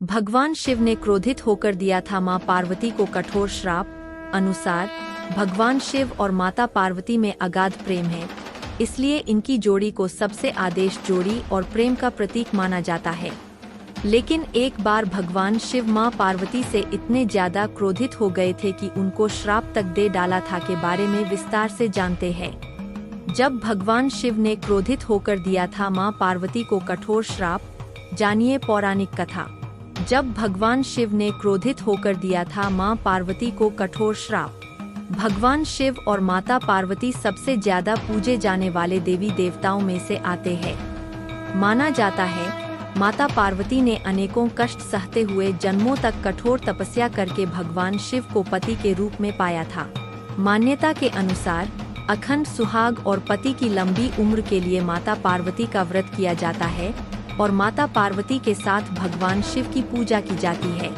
भगवान शिव ने क्रोधित होकर दिया था मां पार्वती को कठोर श्राप। अनुसार भगवान शिव और माता पार्वती में अगाध प्रेम है, इसलिए इनकी जोड़ी को सबसे आदेश जोड़ी और प्रेम का प्रतीक माना जाता है। लेकिन एक बार भगवान शिव मां पार्वती से इतने ज्यादा क्रोधित हो गए थे कि उनको श्राप तक दे डाला था के बारे में विस्तार से जानते हैं। जब भगवान शिव ने क्रोधित होकर दिया था मां पार्वती को कठोर श्राप, जानिए पौराणिक कथा। जब भगवान शिव ने क्रोधित होकर दिया था मां पार्वती को कठोर श्राप। भगवान शिव और माता पार्वती सबसे ज्यादा पूजे जाने वाले देवी देवताओं में से आते हैं। माना जाता है माता पार्वती ने अनेकों कष्ट सहते हुए जन्मों तक कठोर तपस्या करके भगवान शिव को पति के रूप में पाया था। मान्यता के अनुसार अखंड सुहाग और पति की लंबी उम्र के लिए माता पार्वती का व्रत किया जाता है और माता पार्वती के साथ भगवान शिव की पूजा की जाती है।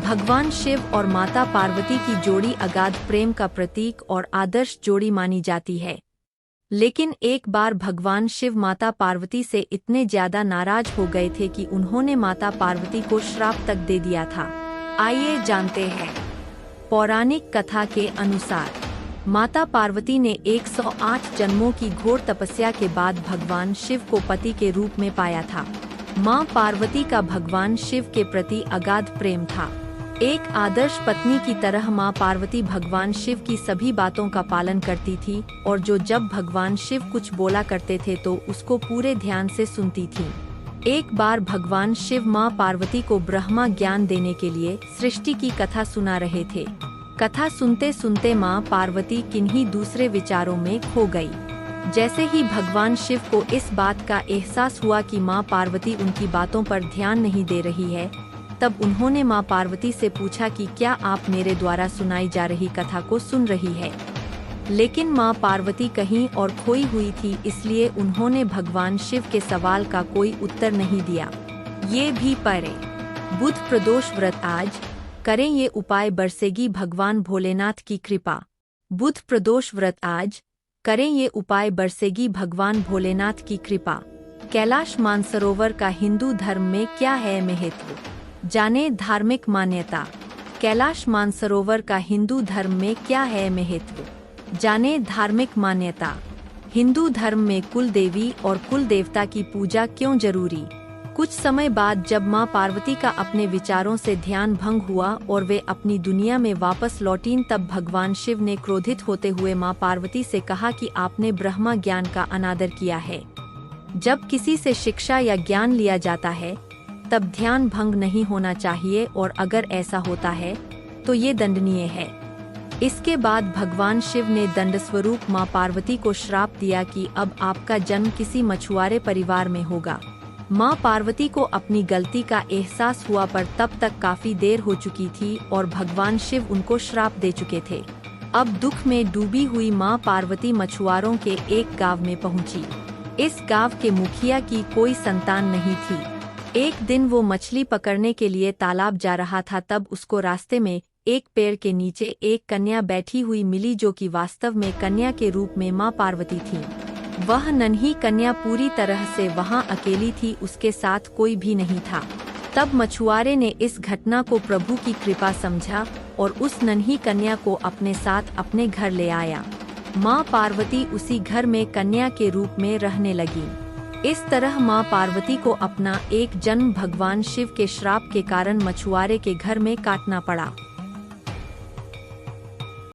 भगवान शिव और माता पार्वती की जोड़ी अगाध प्रेम का प्रतीक और आदर्श जोड़ी मानी जाती है। लेकिन एक बार भगवान शिव माता पार्वती से इतने ज्यादा नाराज हो गए थे कि उन्होंने माता पार्वती को श्राप तक दे दिया था। आइए जानते हैं। पौराणिक कथा के अनुसार माता पार्वती ने 108 जन्मों की घोर तपस्या के बाद भगवान शिव को पति के रूप में पाया था। मां पार्वती का भगवान शिव के प्रति अगाध प्रेम था। एक आदर्श पत्नी की तरह मां पार्वती भगवान शिव की सभी बातों का पालन करती थी और जब भगवान शिव कुछ बोला करते थे तो उसको पूरे ध्यान से सुनती थी। एक बार भगवान शिव मां पार्वती को ब्रह्मा ज्ञान देने के लिए सृष्टि की कथा सुना रहे थे। कथा सुनते सुनते मां पार्वती किन्हीं दूसरे विचारों में खो गई। जैसे ही भगवान शिव को इस बात का एहसास हुआ कि मां पार्वती उनकी बातों पर ध्यान नहीं दे रही है, तब उन्होंने मां पार्वती से पूछा कि क्या आप मेरे द्वारा सुनाई जा रही कथा को सुन रही है। लेकिन मां पार्वती कहीं और खोई हुई थी, इसलिए उन्होंने भगवान शिव के सवाल का कोई उत्तर नहीं दिया। ये भी पढ़े। बुध प्रदोष व्रत आज करें, ये उपाय बरसेगी भगवान भोलेनाथ की कृपा। बुध प्रदोष व्रत आज करें, ये उपाय बरसेगी भगवान भोलेनाथ की कृपा। कैलाश मानसरोवर का हिंदू धर्म में क्या है महत्व, जाने धार्मिक मान्यता। कैलाश मानसरोवर का हिंदू धर्म में क्या है महत्व, जाने धार्मिक मान्यता। हिंदू धर्म में कुल देवी और कुल देवता की पूजा क्यों जरूरी। कुछ समय बाद जब मां पार्वती का अपने विचारों से ध्यान भंग हुआ और वे अपनी दुनिया में वापस लौटीं, तब भगवान शिव ने क्रोधित होते हुए मां पार्वती से कहा कि आपने ब्रह्मा ज्ञान का अनादर किया है। जब किसी से शिक्षा या ज्ञान लिया जाता है तब ध्यान भंग नहीं होना चाहिए और अगर ऐसा होता है तो ये दंडनीय है। इसके बाद भगवान शिव ने दंड स्वरूप मां पार्वती को श्राप दिया कि अब आपका जन्म किसी मछुआरे परिवार में होगा। मां पार्वती को अपनी गलती का एहसास हुआ पर तब तक काफी देर हो चुकी थी और भगवान शिव उनको श्राप दे चुके थे। अब दुख में डूबी हुई मां पार्वती मछुआरों के एक गांव में पहुंची। इस गांव के मुखिया की कोई संतान नहीं थी। एक दिन वो मछली पकड़ने के लिए तालाब जा रहा था, तब उसको रास्ते में एक पेड़ के नीचे एक कन्या बैठी हुई मिली, जो कि वास्तव में कन्या के रूप में मां पार्वती थी। वह नन्ही कन्या पूरी तरह से वहां अकेली थी, उसके साथ कोई भी नहीं था। तब मछुआरे ने इस घटना को प्रभु की कृपा समझा और उस नन्ही कन्या को अपने साथ अपने घर ले आया। मां पार्वती उसी घर में कन्या के रूप में रहने लगी। इस तरह मां पार्वती को अपना एक जन्म भगवान शिव के श्राप के कारण मछुआरे के घर में काटना पड़ा।